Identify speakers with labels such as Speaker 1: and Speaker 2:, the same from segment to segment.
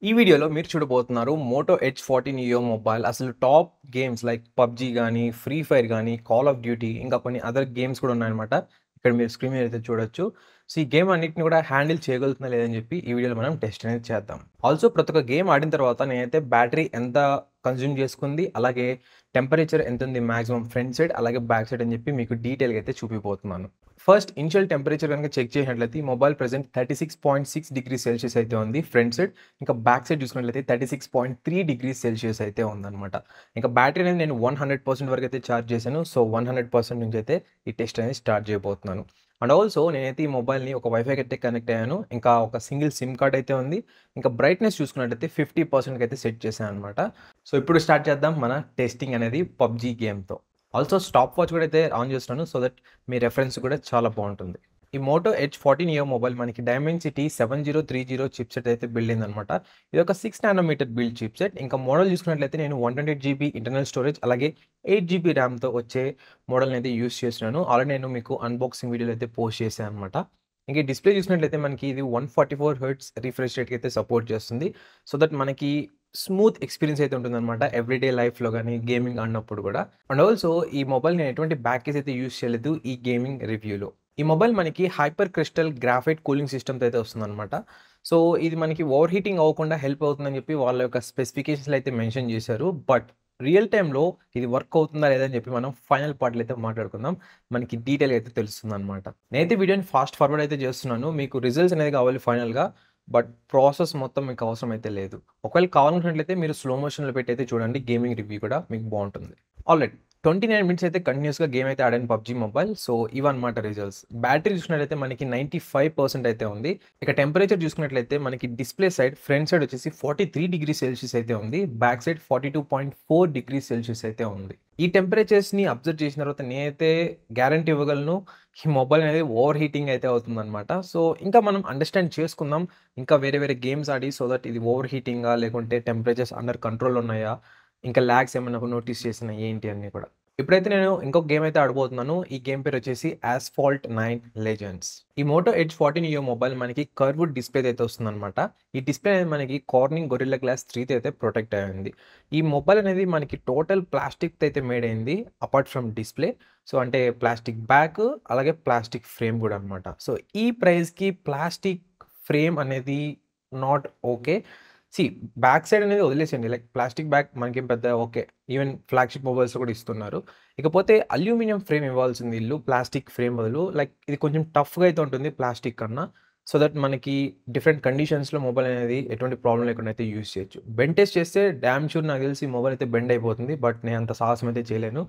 Speaker 1: ఈ వీడియోలో మీరు చూడబోతున్నారు మోటో ఎడ్జ్ 14 నియో మొబైల్. అసలు టాప్ గేమ్స్ లైక్ పబ్‌జీ గానీ, ఫ్రీ ఫైర్ గానీ, కాల్ ఆఫ్ డ్యూటీ ఇంకా కొన్ని అదర్ గేమ్స్ కూడా ఉన్నాయన్నమాట. ఇక్కడ మీరు స్క్రీన్ మీద అయితే చూడొచ్చు. సో, ఈ గేమ్ అన్నిటిని కూడా హ్యాండిల్ చేయగలుగుతుందా లేదని చెప్పి ఈ వీడియోలో మనం టెస్ట్ అనేది చేద్దాం. ఆల్సో ప్రతి ఒక్క గేమ్ ఆడిన తర్వాత నేనైతే బ్యాటరీ ఎంత కన్జ్యూమ్ చేసుకుంది, అలాగే టెంపరేచర్ ఎంతుంది మాక్సిమం ఫ్రంట్ సైడ్, అలాగే బ్యాక్ సైడ్ అని చెప్పి మీకు డీటెయిల్‌గా అయితే చూపిపోతున్నాను. ఫస్ట్ ఇనిషియల్ టెంపరేచర్ గనుక చెక్ చేసినట్లయితే ఈ మొబైల్ ప్రెజెంట్ 36.6 డిగ్రీ సెల్సియస్ అయితే ఉంది ఫ్రంట్ సైడ్. ఇంకా బ్యాక్ సైడ్ చూసుకున్నట్లయితే 36.3 డిగ్రీ సెల్సియస్ అయితే ఉందన్నమాట. ఇంకా బ్యాటరీ అనేది నేను 100% వరకు అయితే ఛార్జ్ చేశాను. సో, 100% నుంచి అయితే ఈ టెస్ట్ అనేది స్టార్ట్ చేయబోతున్నాను. అండ్ ఆల్సో నేనైతే ఈ మొబైల్‌ని ఒక వైఫైకి అయితే కనెక్ట్ అయ్యాను. ఇంకా ఒక సింగిల్ సిమ్ కార్డ్ అయితే ఉంది. ఇంకా బ్రైట్‌నెస్ చూసుకున్నట్లయితే 50%కి అయితే సెట్ చేశాను అనమాట. సో, ఇప్పుడు స్టార్ట్ చేద్దాం మన టెస్టింగ్ అనేది పబ్‌జీ గేమ్‌తో. ఆల్సో స్టాప్ వాచ్ కూడా అయితే ఆన్ చేస్తున్నాను. సో దట్ మీ రెఫరెన్స్ కూడా చాలా బావుంటుంది. ఈ మోటో ఎడ్జ్ 14 నియో మొబైల్ మనకి డైమెన్సిటీ 7030 చిప్‌సెట్ అయితే బిల్డ్ అయిందనమాట. ఇది ఒక 6 నానోమీటర్ బిల్డ్ చిప్‌సెట్. ఇంకా మోడల్ చూసుకున్నట్లయితే నేను 128 జీబీ ఇంటర్నల్ స్టోరేజ్ అలాగే 8 జీబీ ర్యామ్‌తో వచ్చే మోడల్‌ని అయితే యూజ్ చేస్తున్నాను. ఆల్రెడీ నేను మీకు అన్బాక్సింగ్ వీడియోలో అయితే పోస్ట్ చేశాను అనమాట. ఇంక ఈ డిస్‌ప్లే చూసినట్లయితే మనకి ఇది 144 హెర్ట్జ్ రిఫ్రెష్ రేట్‌కి అయితే సపోర్ట్ చేస్తుంది. సో దట్ మనకి స్మూత్ ఎక్స్‌పీరియన్స్ అయితే ఉంటుందనమాట. ఎవ్రీడే లైఫ్‌లో గాని, గేమింగ్ ఆడినప్పుడు కూడా. అండ్ ఆల్సో ఈ మొబైల్ నేను ఎటువంటి బ్యాక్ కేస్ అయితే యూజ్ చేయలేదు ఈ గేమింగ్ రివ్యూలో. ఈ మొబైల్ మనకి హైపర్ క్రిస్టల్ గ్రాఫైట్ కూలింగ్ సిస్టమ్‌తో అయితే వస్తుందనమాట. సో, ఇది మనకి ఓవర్ హీటింగ్ అవ్వకుండా హెల్ప్ అవుతుందని చెప్పి వాళ్ళ యొక్క స్పెసిఫికేషన్స్‌లో అయితే మెన్షన్ చేశారు. బట్ రియల్ టైమ్‌లో ఇది వర్క్ అవుతుందా లేదా అని చెప్పి మనం ఫైనల్ పార్ట్‌లో అయితే మాట్లాడుకుందాం. మనకి డీటెయిల్‌గా అయితే తెలుస్తుందనమాట. నేనైతే వీడియోని ఫాస్ట్ ఫార్వర్డ్ అయితే చేస్తున్నాను. మీకు రిజల్ట్స్ అనేది కావాలి ఫైనల్‌గా. బట్ ప్రాసెస్ మొత్తం మీకు అవసరం అయితే లేదు. ఒకవేళ కావాలనుకున్నట్లయితే మీరు స్లో మోషన్‌లో పెట్టి అయితే చూడండి. గేమింగ్ రివ్యూ కూడా మీకు బావుంటుంది. ఆల్రైట్. 29 మినిట్స్ అయితే కంటిన్యూయస్‌గా గేమ్ అయితే ఆడాను పబ్‌జీ మొబైల్. సో, ఇవన్నమాట రిజల్ట్స్. బ్యాటరీ చూసినట్లయితే మనకి 95% అయితే ఉంది. ఇక టెంపరేచర్ చూసుకున్నట్లయితే మనకి డిస్‌ప్లే సైడ్ ఫ్రంట్ సైడ్ వచ్చేసి 43 డిగ్రీ సెల్సియస్ అయితే ఉంది. బ్యాక్ సైడ్ 42.4 డిగ్రీ సెల్సియస్ అయితే ఉంది. ఈ టెంపరేచర్స్‌ని అబ్జర్వ్ చేసిన తర్వాత నేనైతే గ్యారంటీ ఇవ్వగలను. ఈ మొబైల్ అనేది ఓవర్ హీటింగ్ అయితే అవుతుందన్నమాట. సో, ఇంకా మనం అండర్‌స్టాండ్ చేసుకుందాం. ఇంకా వేరే వేరే గేమ్స్ ఆడి సో దట్ ఇది ఓవర్ హీటింగా లేకుంటే టెంపరేచర్స్ అండర్ కంట్రోల్‌లో ఉన్నాయా? ఇంకా లాగ్స్ ఏమన్నా నోటీస్ చేసినా ఏంటి అన్నీ కూడా. ఇప్పుడైతే నేను ఇంకొక గేమ్ అయితే ఆడబోతున్నాను. ఈ గేమ్ పేరు వచ్చేసి 'యాస్ఫాల్ట్ 9 లెజెండ్స్'. ఈ మోటో ఎడ్జ్ 14 నియో మొబైల్ మనకి కర్వ్డ్ డిస్‌ప్లే అయితే వస్తుందన్నమాట. ఈ డిస్‌ప్లే అనేది మనకి కార్నింగ్ గొరిల్లా గ్లాస్ 3తో అయితే ప్రొటెక్ట్ అయ్యింది. ఈ మొబైల్ అనేది మనకి టోటల్ ప్లాస్టిక్‌తో అయితే మేడ్ అయింది. Apart from display. సో, అంటే ప్లాస్టిక్ బ్యాక్ అలాగే ప్లాస్టిక్ ఫ్రేమ్ కూడా అన్నమాట. సో, ఈ ప్రైస్‌కి ప్లాస్టిక్ ఫ్రేమ్ అనేది not okay. See back side అనేది వదిలేసేయండి. లైక్ ప్లాస్టిక్ బ్యాక్ మనకేం పెద్ద ఓకే. ఈవెన్ ఫ్లాగ్‌షిప్ మొబైల్స్‌లో కూడా ఇస్తున్నారు. ఇకపోతే అల్యూమినియం ఫ్రేమ్ ఇవ్వాల్సింది ఈళ్ళు ప్లాస్టిక్ ఫ్రేమ్ బదులు. లైక్ ఇది కొంచెం టఫ్‌గా అయితే ఉంటుంది ప్లాస్టిక్ కన్నా. సో దట్ మనకి డిఫరెంట్ కండిషన్స్‌లో మొబైల్ అనేది ఎటువంటి ప్రాబ్లమ్ లేకుండా అయితే యూజ్ చేయొచ్చు. బెండ్ టెస్ట్ చేస్తే డామ్ షూర్ నాకు తెలిసి మొబైల్ అయితే బెండ్ అయిపోతుంది. బట్ నేను అంత సాహసం అయితే చేయలేను.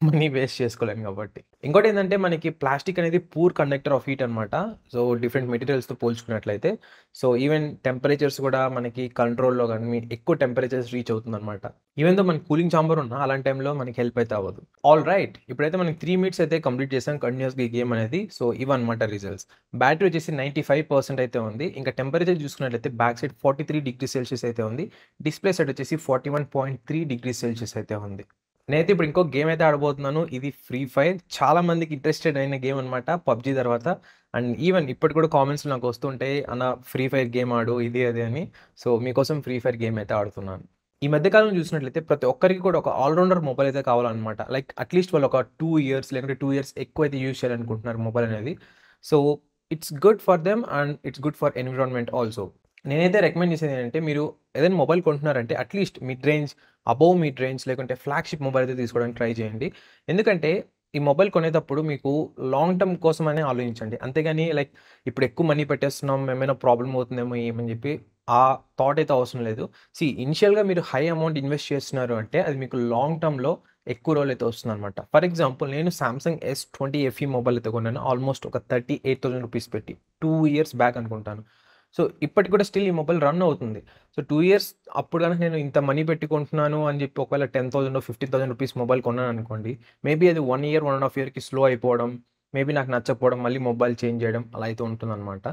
Speaker 1: మనీ వేస్ట్ చేసుకోలేను కాబట్టి. ఇంకోటేంటంటే మనకి ప్లాస్టిక్ అనేది పూర్ కండక్టర్ ఆఫ్ హీట్ అనమాట. సో, డిఫరెంట్ మెటీరియల్స్‌తో పోల్చుకున్నట్లయితే. సో, ఈవెన్ టెంపరేచర్స్ కూడా మనకి కంట్రోల్‌లో గాని ఎక్కువ టెంపరేచర్స్ రీచ్ అవుతుందనమాట. ఈవెన్ దో మనకి కూలింగ్ చాంబర్ ఉన్నా అలాంటి టైంలో మనకి హెల్ప్ అయితే అవ్వదు. ఆల్‌రైట్. ఇప్పుడైతే మనకి 3 మినిట్స్ అయితే కంప్లీట్ చేసాం కంటిన్యూయస్‌గా ఈ గేమ్ అనేది. సో, ఇవన్నమాట రిజల్ట్స్. బ్యాటరీ వచ్చేసి 95% అయితే ఉంది. ఇంకా టెంపరేచర్ చూసుకున్నట్లయితే బ్యాక్ సైడ్ 43 డిగ్రీ సెల్సియస్ అయితే ఉంది. డిస్‌ప్లే సైడ్ వచ్చేసి 41.3 డిగ్రీ సెల్సియస్ అయితే ఉంది. నేనైతే ఇప్పుడు ఇంకో గేమ్ అయితే ఆడబోతున్నాను. ఇది ఫ్రీ ఫైర్. చాలా మందికి ఇంట్రెస్టెడ్ అయిన గేమ్ అనమాట పబ్‌జీ తర్వాత. అండ్ ఈవెన్ ఇప్పటికి కూడా కామెంట్స్‌లో నాకు వస్తుంటాయి. అన్న ఫ్రీ ఫైర్ గేమ్ ఆడు ఇది అది అని. సో, మీకోసం ఫ్రీ ఫైర్ గేమ్ అయితే ఆడుతున్నాను. ఈ మధ్య కాలంలో చూసినట్లయితే ప్రతి ఒక్కరికి కూడా ఒక ఆల్ రౌండర్ మొబైల్ అయితే కావాలన్నమాట. లైక్ అట్‌లీస్ట్ వాళ్ళు ఒక 2 ఇయర్స్ లేకుంటే 2 ఇయర్స్ ఎక్కువైతే యూజ్ చేయాలనుకుంటున్నారు మొబైల్ అనేది. So, it's good for them and it's good for environment also. నేనైతే రికమెండ్ చేసేది ఏంటంటే మీరు ఏదైనా మొబైల్ కొంటున్నారంటే at least mid range, above mid range లేకుంటే ఫ్లాగ్‌షిప్ మొబైల్ అయితే తీసుకోవడానికి ట్రై చేయండి. ఎందుకంటే ఈ మొబైల్ కొనేటప్పుడు మీకు లాంగ్ టర్మ్ కోసమనే ఆలోచించండి. అంతేగాని లైక్ ఇప్పుడు ఎక్కువ మనీ పెట్టేస్తున్నాం ఏమైనా ప్రాబ్లమ్ అవుతుందేమో ఏమని చెప్పి ఆ థాట్ అయితే అవసరం లేదు. ఇనిషియల్‌గా మీరు హై అమౌంట్ ఇన్వెస్ట్ చేస్తున్నారు అంటే అది మీకు లాంగ్ టర్మ్‌లో ఎక్కువ రోజులైతే వస్తుందనమాట. ఫర్ ఎగ్జాంపుల్ నేను సామ్‌సంగ్ S20 FE మొబైల్ అయితే కొన్నాను. ఆల్మోస్ట్ ఒక ₹38,000 పెట్టి. 2 ఇయర్స్ బ్యాక్ అనుకుంటాను. సో, ఇప్పటికి కూడా స్టిల్ ఈ మొబైల్ రన్ అవుతుంది. సో, 2 ఇయర్స్ అప్పుడు గనక నేను ఇంత మనీ పెట్టి కొంటున్నాను అని చెప్పి ఒకవేళ 10,000 ₹15,000 మొబైల్ కొన్నాననుకోండి. మేబీ అది 1 ఇయర్, 1 ½ ఇయర్‌కి స్లో అయిపోవడం, మేబీ నాకు నచ్చకపోవడం, మళ్ళీ మొబైల్ చేంజ్ చేయడం అలా అయితే ఉంటుందనమాట.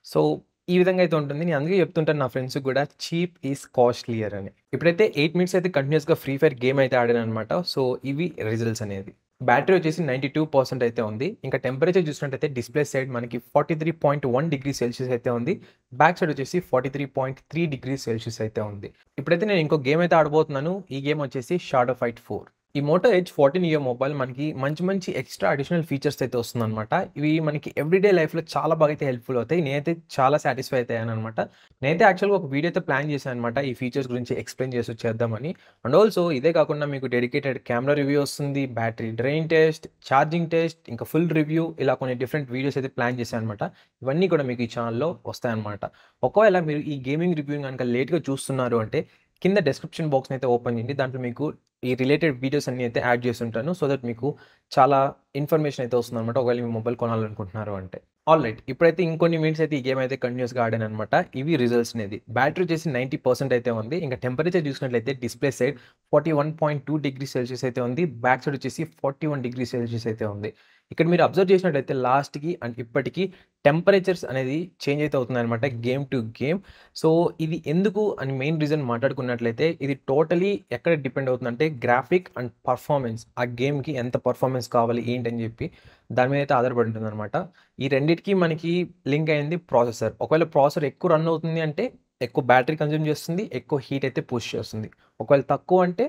Speaker 1: సో, ఈ విధంగా అయితే ఉంటుంది. నేను అందుకే చెప్తుంటాను నా ఫ్రెండ్స్‌కి కూడా చీప్ ఈస్ కాస్ట్‌లియర్ అని. ఇప్పుడైతే 8 మినిట్స్ అయితే కంటిన్యూయస్‌గా ఫ్రీ ఫైర్ గేమ్ అయితే ఆడాననమాట. సో, ఇవి రిజల్ట్స్ అనేది. బ్యాటరీ వచ్చేసి 92% అయితే ఉంది. ఇంకా టెంపరేచర్ చూసినట్టయితే డిస్‌ప్లే సైడ్ మనకి 43.1 డిగ్రీ సెల్సియస్ అయితే ఉంది. బ్యాక్ సైడ్ వచ్చేసి 43.3 డిగ్రీ సెల్సియస్ అయితే ఉంది. ఇప్పుడైతే నేను ఇంకో గేమ్ అయితే ఆడబోతున్నాను. ఈ గేమ్ వచ్చేసి షాడో ఫైట్ 4. ఈ మోటో ఎడ్జ్ 14 నియో మొబైల్ మనకి మంచి ఎక్స్‌ట్రా అడిషనల్ ఫీచర్స్ అయితే వస్తుందన్నమాట. ఇవి మనకి ఎవ్రీడే లైఫ్‌లో చాలా బాగా అయితే హెల్ప్‌ఫుల్ అవుతాయి. నేనైతే చాలా సాటిస్ఫై అయితే అయ్యానన్నమాట. నేనైతే యాక్చువల్‌గా ఒక వీడియో అయితే ప్లాన్ చేశానన్నమాట. ఈ ఫీచర్స్ గురించి ఎక్స్‌ప్లెయిన్ చేద్దామని. అండ్ ఆల్సో ఇదే కాకుండా మీకు డెడికేటెడ్ కెమెరా రివ్యూ వస్తుంది. Battery drain test, charging test, ఇంకా ఫుల్ రివ్యూ ఇలా కొన్ని డిఫరెంట్ వీడియోస్ అయితే ప్లాన్ చేశానన్నమాట. ఇవన్నీ కూడా మీకు ఈ ఛానెల్‌లో వస్తాయన్నమాట. ఒకవేళ మీరు ఈ గేమింగ్ రివ్యూని గనుక లేట్‌గా చూస్తున్నారు అంటే కింద డిస్క్రిప్షన్ బాక్స్‌ని అయితే ఓపెన్ చేయండి. దాంట్లో మీకు ఈ రిలేటెడ్ వీడియోస్ అన్నీ అయితే యాడ్ చేసుంటాను. సో దట్ మీకు చాలా ఇన్ఫర్మేషన్ అయితే వస్తుందన్నమాట. ఒకవేళ మీ మొబైల్ కొనాలనుకుంటున్నారు అంటే. ఆల్రైట్. ఇప్పుడైతే ఇంకొన్ని మినిట్స్ అయితే ఈ గేమ్ అయితే కంటిన్యూయస్‌గా ఆడానన్నమాట. ఇవి రిజల్ట్స్ అనేది. బ్యాటరీ వచ్చేసి 90% అయితే ఉంది. ఇంకా టెంపరేచర్ చూసినట్లయితే డిస్‌ప్లే సైడ్ 41.2 డిగ్రీ సెల్సియస్ అయితే ఉంది. బ్యాక్ సైడ్ వచ్చేసి 41 డిగ్రీ సెల్సియస్ అయితే ఉంది. ఇక్కడ మీరు అబ్జర్వ్ చేసినట్లయితే లాస్ట్‌కి అండ్ ఇప్పటికి టెంపరేచర్స్ అనేది చేంజ్ అయితే అవుతున్నాయన్నమాట గేమ్ టు గేమ్. సో ఇది ఎందుకు అని మెయిన్ రీజన్ మాట్లాడుకున్నట్లయితే ఇది టోటలీ ఎక్కడ డిపెండ్ అవుతుందంటే గ్రాఫిక్ అండ్ పర్ఫార్మెన్స్. ఆ గేమ్‌కి ఎంత పర్ఫార్మెన్స్ కావాలి ఏంటని చెప్పి దాని మీద అయితే ఆధారపడి ఉంటుందన్నమాట. ఈ రెండిటికి మనకి లింక్ అయింది ప్రాసెసర్. ఒకవేళ ప్రాసెసర్ ఎక్కువ రన్ అవుతుంది అంటే ఎక్కువ బ్యాటరీ కన్జ్యూమ్ చేస్తుంది. ఎక్కువ హీట్ అయితే పుష్ చేస్తుంది. ఒకవేళ తక్కువ అంటే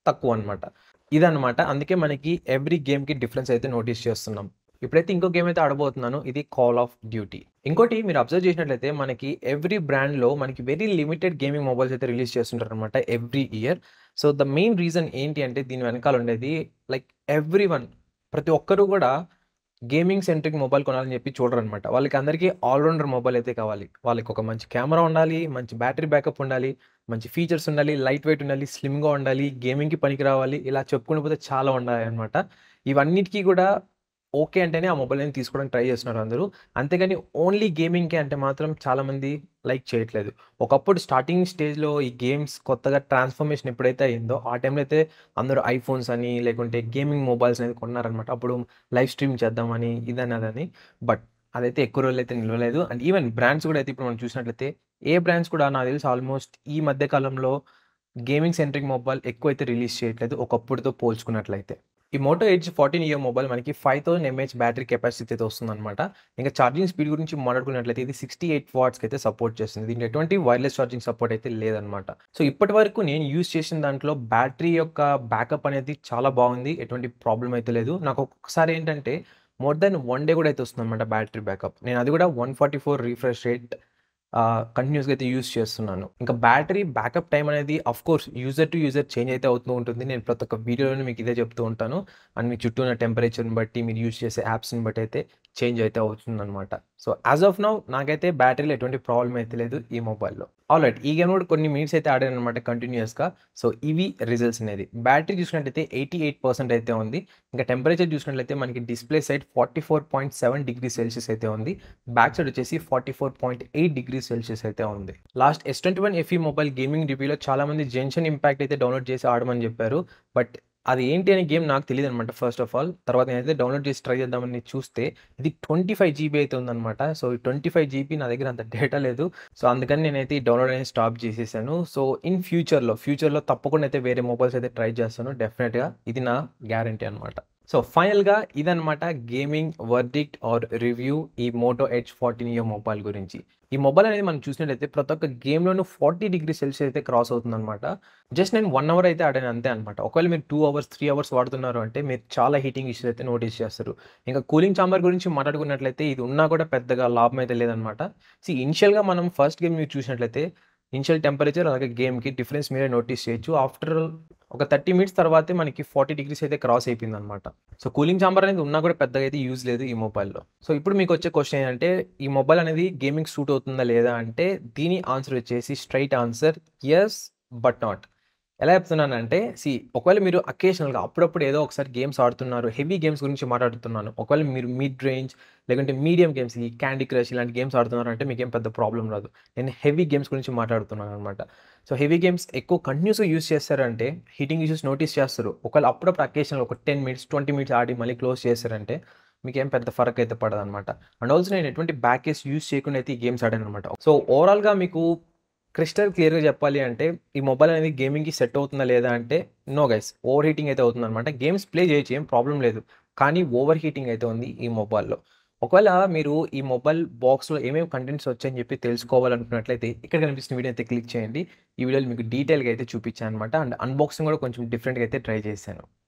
Speaker 1: తక్కువ అన్నమాట. ఇదన్నమాట. అందుకే మనకి ఎవ్రీ గేమ్‌కి డిఫరెన్స్ అయితే నోటీస్ చేస్తున్నాం. ఇప్పుడైతే ఇంకో గేమ్ అయితే ఆడబోతున్నాను. ఇది కాల్ ఆఫ్ డ్యూటీ. ఇంకోటి మీరు అబ్జర్వ్ చేసినట్లయితే మనకి ఎవ్రీ బ్రాండ్‌లో మనకి వెరీ లిమిటెడ్ గేమింగ్ మొబైల్స్ అయితే రిలీజ్ చేస్తుంటారనమాట every year. So, the main reason ఏంటి అంటే దీని వెనకాల ఉండేది లైక్ ఎవ్రీవన్ ప్రతి ఒక్కరు గూడా గేమింగ్ సెంట్రిక్ మొబైల్ కొనాలని చెప్పి చూడరనమాట. వాళ్ళకి అందరికీ ఆల్ రౌండర్ మొబైల్ అయితే కావాలి. వాళ్ళకి ఒక మంచి కెమెరా ఉండాలి, మంచి బ్యాటరీ బ్యాకప్ ఉండాలి, మంచి ఫీచర్స్ ఉండాలి, లైట్ వెయిట్ ఉండాలి, స్లిమ్‌గా ఉండాలి, గేమింగ్‌కి పనికి రావాలి. ఇలా చెప్పుకుంటూ పోతే చాలా ఉన్నాయన్నమాట. ఇవన్నిటికి గూడా ఓకే అంటేనే ఆ మొబైల్ అనేది తీసుకోవడానికి ట్రై చేస్తున్నారు అందరూ. అంతేగాని ఓన్లీ గేమింగ్‌కే అంటే మాత్రం చాలామంది లైక్ చేయట్లేదు. ఒకప్పుడు స్టార్టింగ్ స్టేజ్‌లో ఈ గేమ్స్ కొత్తగా ట్రాన్స్‌ఫర్మేషన్ ఎప్పుడైతే అయిందో ఆ టైంలో అయితే అందరూ ఐఫోన్స్ అని లేకుంటే గేమింగ్ మొబైల్స్ అనేది కొన్నారనమాట. అప్పుడు లైవ్ స్ట్రీమ్ చేద్దామని ఇదని అదని. బట్ అదైతే ఎక్కువ రోజులైతే నిలవలేదు. అండ్ ఈవెన్ బ్రాండ్స్ కూడా అయితే ఇప్పుడు మనం చూసినట్లయితే ఏ బ్రాండ్స్ కూడా నాకు తెలిసి ఆల్మోస్ట్ ఈ మధ్య కాలంలో గేమింగ్ సెంట్రిక్ మొబైల్ ఎక్కువైతే రిలీజ్ చేయట్లేదు ఒకప్పుడుతో పోల్చుకున్నట్లయితే. ఈ మోటో ఎడ్జ్ 14 ఇయర్ మొబైల్ మనకి 5000 ఎంఏహెచ్ బ్యాటరీ కెపాసిటీ అయితే వస్తుందన్నమాట. ఇంకా ఛార్జింగ్ స్పీడ్ గురించి మాట్లాడుకున్నట్లయితే ఇది 68 వాట్స్‌కి అయితే సపోర్ట్ చేస్తుంది. దీంట్లో ఎటువంటి వైర్‌లెస్ ఛార్జింగ్ సపోర్ట్ అయితే లేదన్నమాట. సో ఇప్పటివరకు నేను యూజ్ చేసిన దాంట్లో బ్యాటరీ యొక్క బ్యాకప్ అనేది చాలా బాగుంది. ఎటువంటి ప్రాబ్లమ్ అయితే లేదు. నాకు ఒక్కొక్కసారి ఏంటంటే మోర్ థాన్ 1 డే కూడా అయితే వస్తుందన్నమాట బ్యాటరీ బ్యాకప్. నేను అది కూడా 144 రిఫ్రెష్ రేట్ కంటిన్యూయస్‌గా అయితే యూజ్ చేస్తున్నాను. ఇంకా బ్యాటరీ బ్యాకప్ టైమ్ అనేది of course user to user change అయితే అవుతూ ఉంటుంది. నేను ప్రతి ఒక్క వీడియోలోనే మీకు ఇదే చెప్తూ ఉంటాను. అండ్ మీ చుట్టూ ఉన్న టెంపరేచర్‌ని బట్టి, మీరు యూజ్ చేసే యాప్స్‌ని బట్టి అయితే చేంజ్ అయితే అవుతుందనమాట. సో, యాస్ ఆఫ్ నౌ నాకైతే బ్యాటరీలో ఎటువంటి ప్రాబ్లమ్ అయితే లేదు ఈ మొబైల్‌లో. ఆల్రైట్. ఈ గేమ్ కూడా కొన్ని మినిట్స్ అయితే ఆడాననమాట కంటిన్యూయస్‌గా. సో, ఇవి రిజల్ట్స్ అనేది. బ్యాటరీ చూసినట్టయితే 88% అయితే ఉంది. ఇంకా టెంపరేచర్ చూసినట్లయితే మనకి డిస్‌ప్లే సైడ్ 44.7 డిగ్రీ సెల్సియస్ అయితే ఉంది. బ్యాక్ సైడ్ వచ్చేసి 44.8 డిగ్రీ సెల్సియస్ అయితే ఉంది. Last S21 FE mobile gaming రివ్యూలో చాలామంది 'జెన్‌షన్ ఇంపాక్ట్' అయితే డౌన్‌లోడ్ చేసి ఆడమని చెప్పారు. బట్ అది ఏంటి అనే గేమ్ నాకు తెలీదనమాట ఫస్ట్ ఆఫ్ ఆల్. తర్వాత నేనైతే డౌన్‌లోడ్ చేసి ట్రై చేద్దామని చూస్తే ఇది 25 జీబీ అయితే ఉందనమాట. సో, ఈ 25 జీబీ నా దగ్గర అంత డేటా లేదు. సో, అందుకని నేనైతే ఈ డౌన్‌లోడ్ అనేది స్టాప్ చేసేసాను. సో, ఇన్ ఫ్యూచర్‌లో తప్పకుండా అయితే వేరే మొబైల్స్ అయితే ట్రై చేస్తాను డెఫినిట్‌గా. ఇది నా గ్యారంటీ అనమాట. సో, ఫైనల్‌గా ఇదనమాట గేమింగ్ వర్డిక్ట్ ఆర్ రివ్యూ ఈ మోటో ఎడ్జ్ 14 నియో మొబైల్ గురించి. ఈ మొబైల్ అనేది మనం చూసినట్టయితే ప్రతి ఒక్క గేమ్‌లోనూ 40 డిగ్రీ సెల్సియస్ అయితే క్రాస్ అవుతుందనమాట. జస్ట్ నేను 1 అవర్ అయితే ఆడాను అంతే అనమాట. ఒకవేళ మీరు 2 అవర్స్, 3 అవర్స్ వాడుతున్నారు అంటే మీరు చాలా హీటింగ్ ఇష్యూస్ అయితే నోటీస్ చేస్తారు. ఇంకా కూలింగ్ చాంబర్ గురించి మాట్లాడుకున్నట్లయితే ఇది ఉన్నా కూడా పెద్దగా లాభం అయితే లేదనమాట. ఇనిషియల్‌గా మనం ఫస్ట్ గేమ్ మీరు చూసినట్లయితే ఇనిషియల్ టెంపరేచర్ అలాగే గేమ్‌కి డిఫరెన్స్ మీరే నోటీస్ చేయొచ్చు. ఆఫ్టర్ ఒక 30 మినిట్స్ తర్వాతే మనకి 40 డిగ్రీస్ అయితే క్రాస్ అయిపోయిందనమాట. సో, కూలింగ్ చాంబర్ అనేది ఉన్నా కూడా పెద్దగా అయితే యూజ్ లేదు ఈ మొబైల్‌లో. సో, ఇప్పుడు మీకొచ్చే క్వెషన్ ఏంటంటే ఈ మొబైల్ అనేది గేమింగ్‌కి సూట్ అవుతుందా లేదా అంటే దీని ఆన్సర్ వచ్చేసి straight answer yes but not. ఎలా చెప్తున్నానంటే ఒకవేళ మీరు అకేషనల్‌గా అప్పుడప్పుడు ఏదో ఒకసారి గేమ్స్ ఆడుతున్నారు. హెవీ గేమ్స్ గురించి మాట్లాడుతున్నాను. ఒకవేళ మీరు మిడ్ రేంజ్ లేకుంటే మీడియం గేమ్స్ ఈ క్యాండీ క్రష్ ఇలాంటి గేమ్స్ ఆడుతున్నారంటే మీకేం పెద్ద ప్రాబ్లమ్ రాదు. నేను హెవీ గేమ్స్ గురించి మాట్లాడుతున్నాననమాట. సో, హెవీ గేమ్స్ ఎక్కువ కంటిన్యూస్‌గా యూజ్ చేశారంటే హీటింగ్ ఇష్యూస్ నోటీస్ చేస్తారు. ఒకవేళ అప్పుడప్పుడు అకేషనల్‌గా ఒక 10 మినిట్స్, 20 మినిట్స్ ఆడి మళ్ళీ క్లోజ్ చేశారంటే మీకేం పెద్ద ఫరక్ అయితే పడదనమాట. అండ్ ఆల్సో నేను ఎటువంటి బ్యాక్ కేస్ యూజ్ చేయకుండా అయితే ఈ గేమ్స్ ఆడాననమాట. సో, ఓవరాల్‌గా మీకు క్రిస్టల్ క్లియర్‌గా చెప్పాలి అంటే, ఈ మొబైల్ అనేది గేమింగ్‌కి సెట్ అవుతుందా లేదా అంటే, నో గైస్. ఓవర్ హీటింగ్ అయితే అవుతుందనమాట. గేమ్స్ ప్లే చేయొచ్చు ఏం ప్రాబ్లమ్ లేదు. కానీ ఓవర్ హీటింగ్ అయితే ఉంది ఈ మొబైల్‌లో. ఒకవేళ మీరు ఈ మొబైల్ బాక్స్‌లో ఏమేమి కంటెంట్స్ వచ్చాయని చెప్పి తెలుసుకోవాలనుకున్నట్లయితే, ఇక్కడ కనిపిస్తున్న వీడియో అయితే క్లిక్ చేయండి. ఈ వీడియోలో మీకు డీటెయిల్‌గా అయితే చూపించాననమాట. అండ్ అన్బాక్సింగ్ కూడా కొంచెం డిఫరెంట్‌గా అయితే ట్రై చేశాను.